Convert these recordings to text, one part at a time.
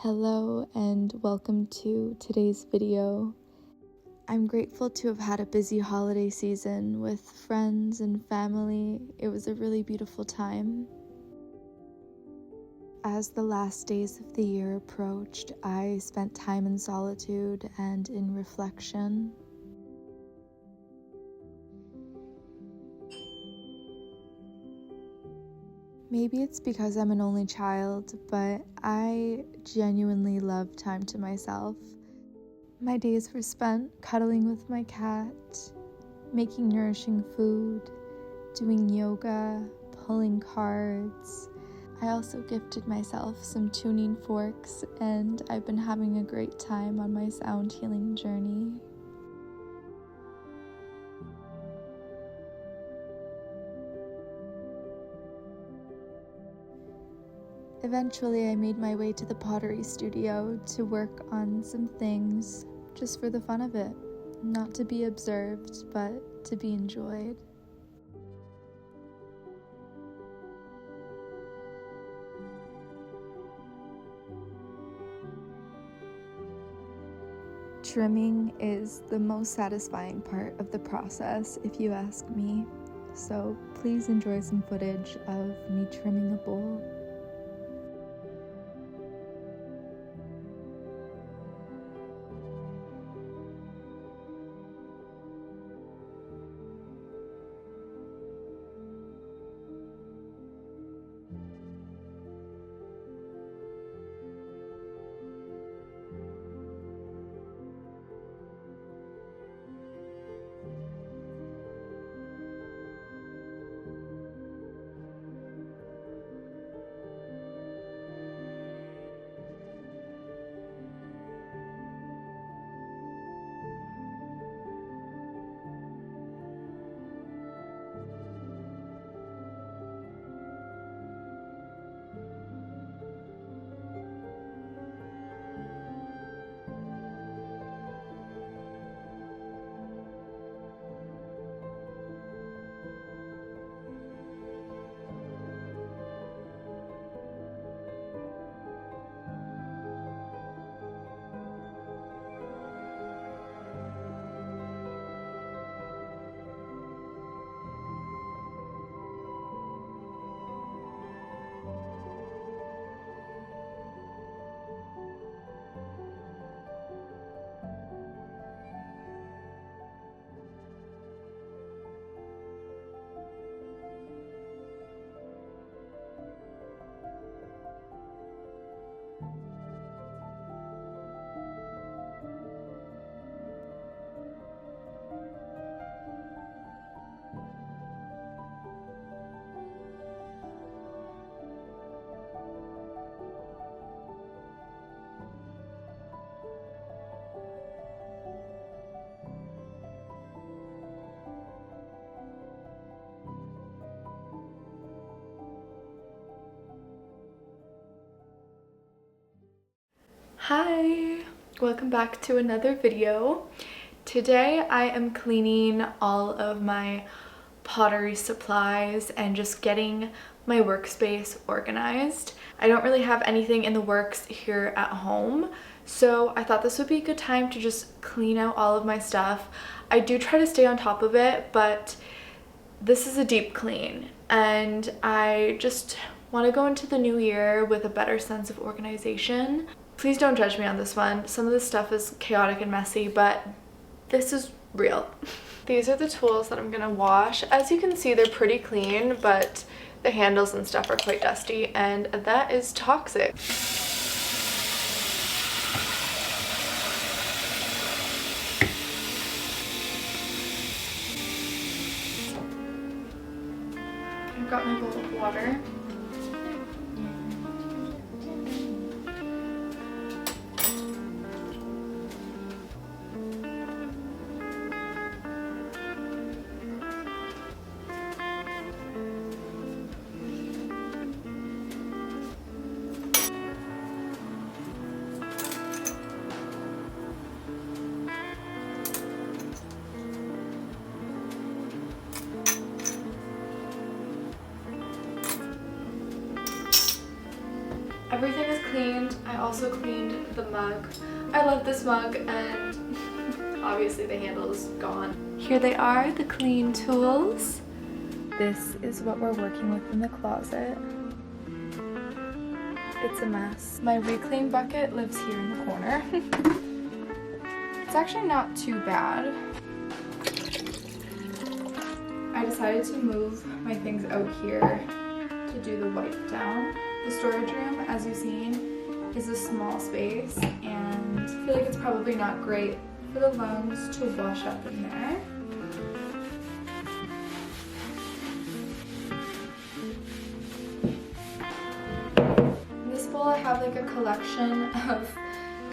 Hello and welcome to today's video. I'm grateful to have had a busy holiday season with friends and family. It was a really beautiful time. As the last days of the year approached, I spent time in solitude and in reflection. Maybe it's because I'm an only child, but I genuinely love time to myself. My days were spent cuddling with my cat, making nourishing food, doing yoga, pulling cards. I also gifted myself some tuning forks, and I've been having a great time on my sound healing journey. Eventually, I made my way to the pottery studio to work on some things just for the fun of it, not to be observed, but to be enjoyed. Trimming is the most satisfying part of the process, if you ask me, so please enjoy some footage of me trimming a bowl. Hi, welcome back to another video. Today I am cleaning all of my pottery supplies and just getting my workspace organized. I don't really have anything in the works here at home, so I thought this would be a good time to just clean out all of my stuff. I do try to stay on top of it, but this is a deep clean and I just want to go into the new year with a better sense of organization. Please don't judge me on this one. Some of this stuff is chaotic and messy, but this is real. These are the tools that I'm gonna wash. As you can see, they're pretty clean, but the handles and stuff are quite dusty, and that is toxic. I've got my bowl of water. also cleaned the mug. I love this mug, and obviously the handle is gone. Here they are, the clean tools. This is what we're working with in the closet. It's a mess. My reclaim bucket lives here in the corner. It's actually not too bad. I decided to move my things out here to do the wipe down. The storage room, as you've seen, is a small space, and I feel like it's probably not great for the lungs to wash up in there. In this bowl I have like a collection of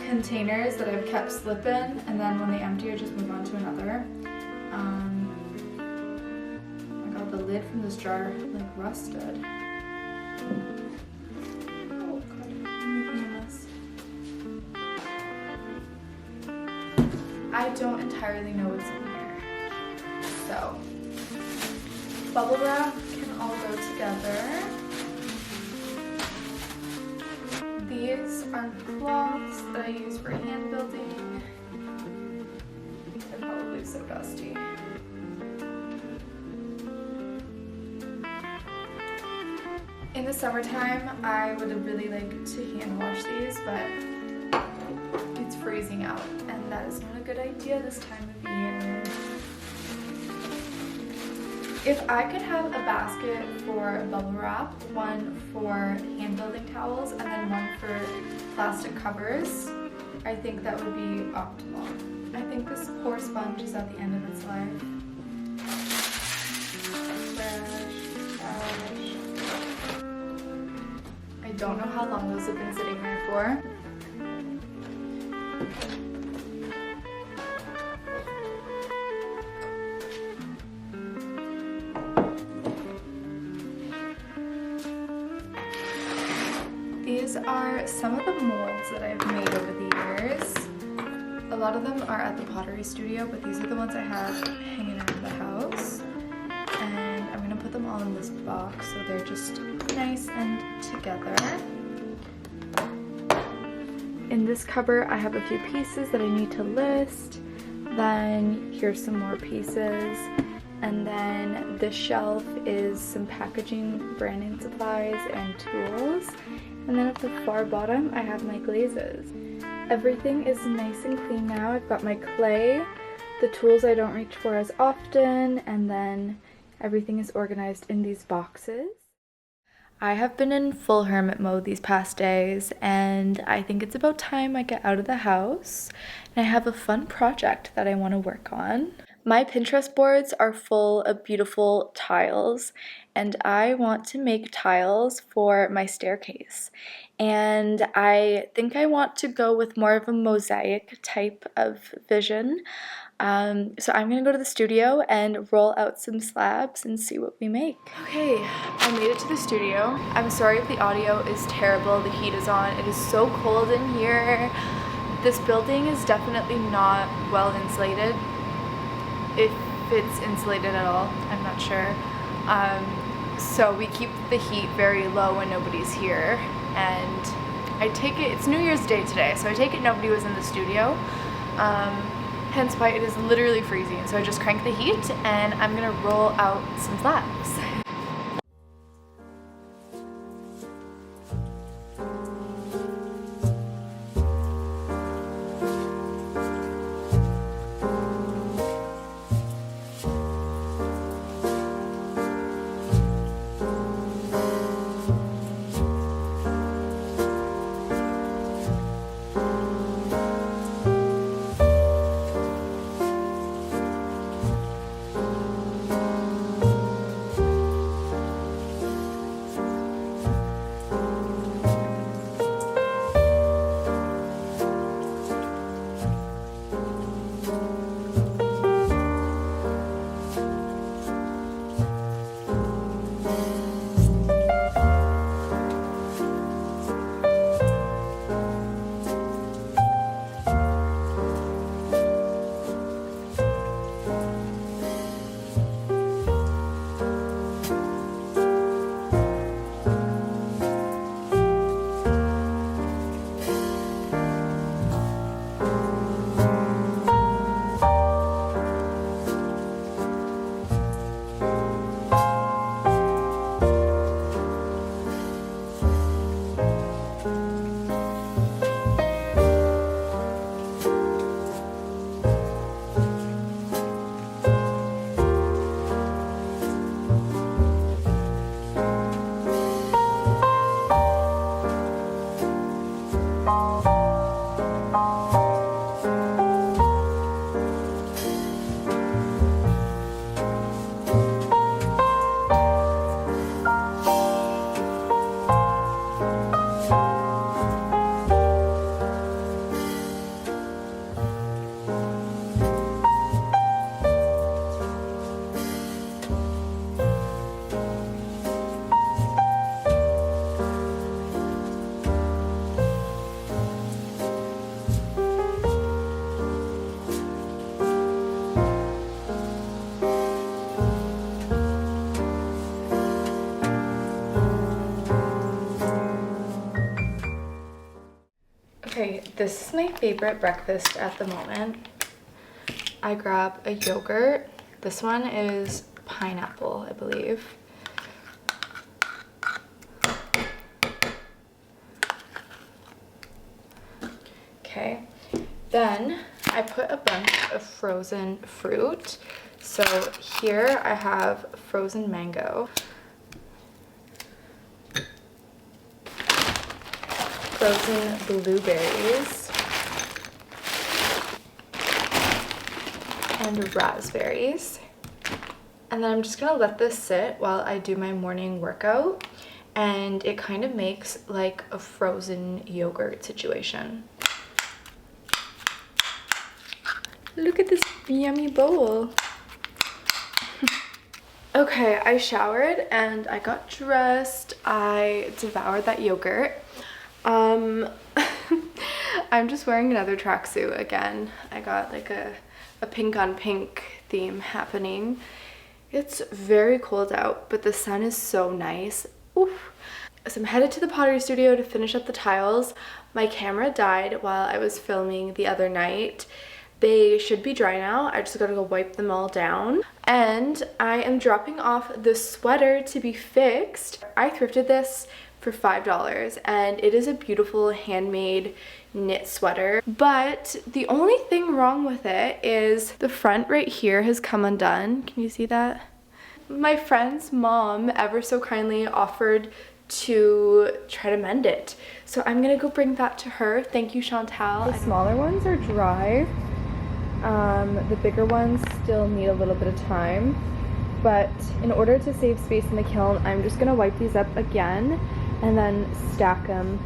containers that I've kept slip in, and then when they empty I just move on to another. I got the lid from this jar like rusted. Oh god, I'm making a mess. I don't entirely know what's in here. So, bubble wrap can all go together. These are cloths that I use for hand building. They're probably so dusty. In the summertime, I would have really liked to hand wash these, but it's freezing out, and that is not a good idea this time of year. If I could have a basket for bubble wrap, one for hand building towels, and then one for plastic covers, I think that would be optimal. I think this poor sponge is at the end of its life. I don't know how long those have been sitting there for. These are some of the molds that I've made over the years. A lot of them are at the pottery studio, but these are the ones I have hanging around the house. And I'm gonna put them all in this box so they're just nice and together. In this cupboard, I have a few pieces that I need to list. Then here's some more pieces. And then this shelf is some packaging, branding supplies, and tools. And then at the far bottom, I have my glazes. Everything is nice and clean now. I've got my clay, the tools I don't reach for as often, and then everything is organized in these boxes. I have been in full hermit mode these past days, and I think it's about time I get out of the house, and I have a fun project that I want to work on. My Pinterest boards are full of beautiful tiles, and I want to make tiles for my staircase. And I think I want to go with more of a mosaic type of vision. So I'm gonna go to the studio and roll out some slabs and see what we make. Okay, I made it to the studio. I'm sorry if the audio is terrible, the heat is on. It is so cold in here. This building is definitely not well insulated. If it's insulated at all, I'm not sure. So we keep the heat very low when nobody's here, and I take it, it's New Year's Day today, so I take it nobody was in the studio, hence why it is literally freezing. So I just crank the heat and I'm gonna roll out some slabs. Okay, this is my favorite breakfast at the moment. I grab a yogurt. This one is pineapple, I believe. Okay, then I put a bunch of frozen fruit. So here I have frozen mango, frozen blueberries, and raspberries. And then I'm just gonna let this sit while I do my morning workout, and it kind of makes like a frozen yogurt situation. Look at this yummy bowl. Okay, I showered and I got dressed. I devoured that yogurt. I'm just wearing another tracksuit again. I got like a pink on pink theme happening. It's very cold out, but the sun is so nice. Oof. So I'm headed to the pottery studio to finish up the tiles. My camera died while I was filming the other night. They should be dry now. I just gotta go wipe them all down. And I am dropping off the sweater to be fixed. I thrifted this for $5 and it is a beautiful handmade knit sweater, but the only thing wrong with it is the front right here has come undone. Can you see that? My friend's mom ever so kindly offered to try to mend it, so I'm gonna go bring that to her. Thank you, Chantal. The smaller ones are dry. The bigger ones still need a little bit of time, but in order to save space in the kiln, I'm just gonna wipe these up again and then stack them.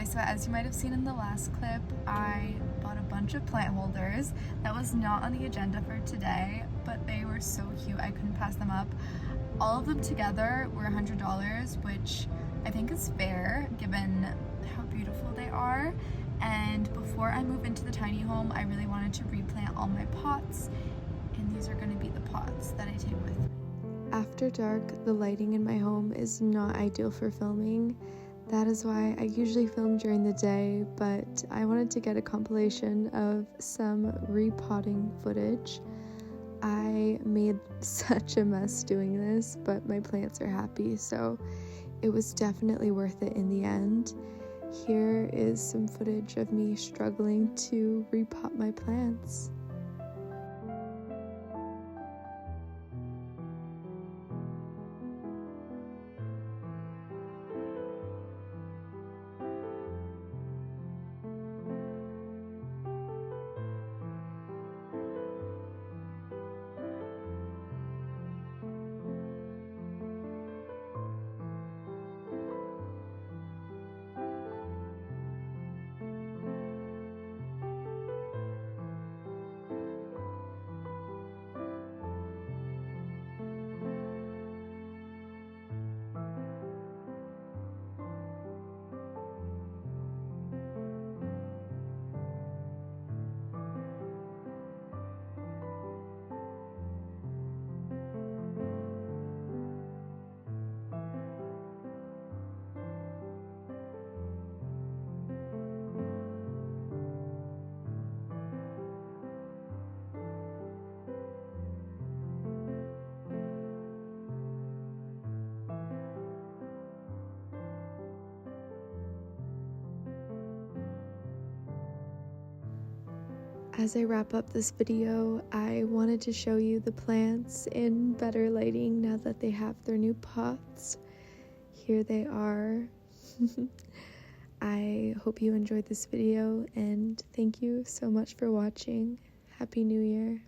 So as you might have seen in the last clip, I bought a bunch of plant holders. That was not on the agenda for today, but they were so cute I couldn't pass them up. All of them together were $100, which I think is fair given how beautiful they are. And before I move into the tiny home, I really wanted to replant all my pots, and these are going to be the pots that I take with me. After dark, the lighting in my home is not ideal for filming. That is why I usually film during the day, but I wanted to get a compilation of some repotting footage. I made such a mess doing this, but my plants are happy, so it was definitely worth it in the end. Here is some footage of me struggling to repot my plants. As I wrap up this video, I wanted to show you the plants in better lighting now that they have their new pots. Here they are. I hope you enjoyed this video, and thank you so much for watching. Happy New Year.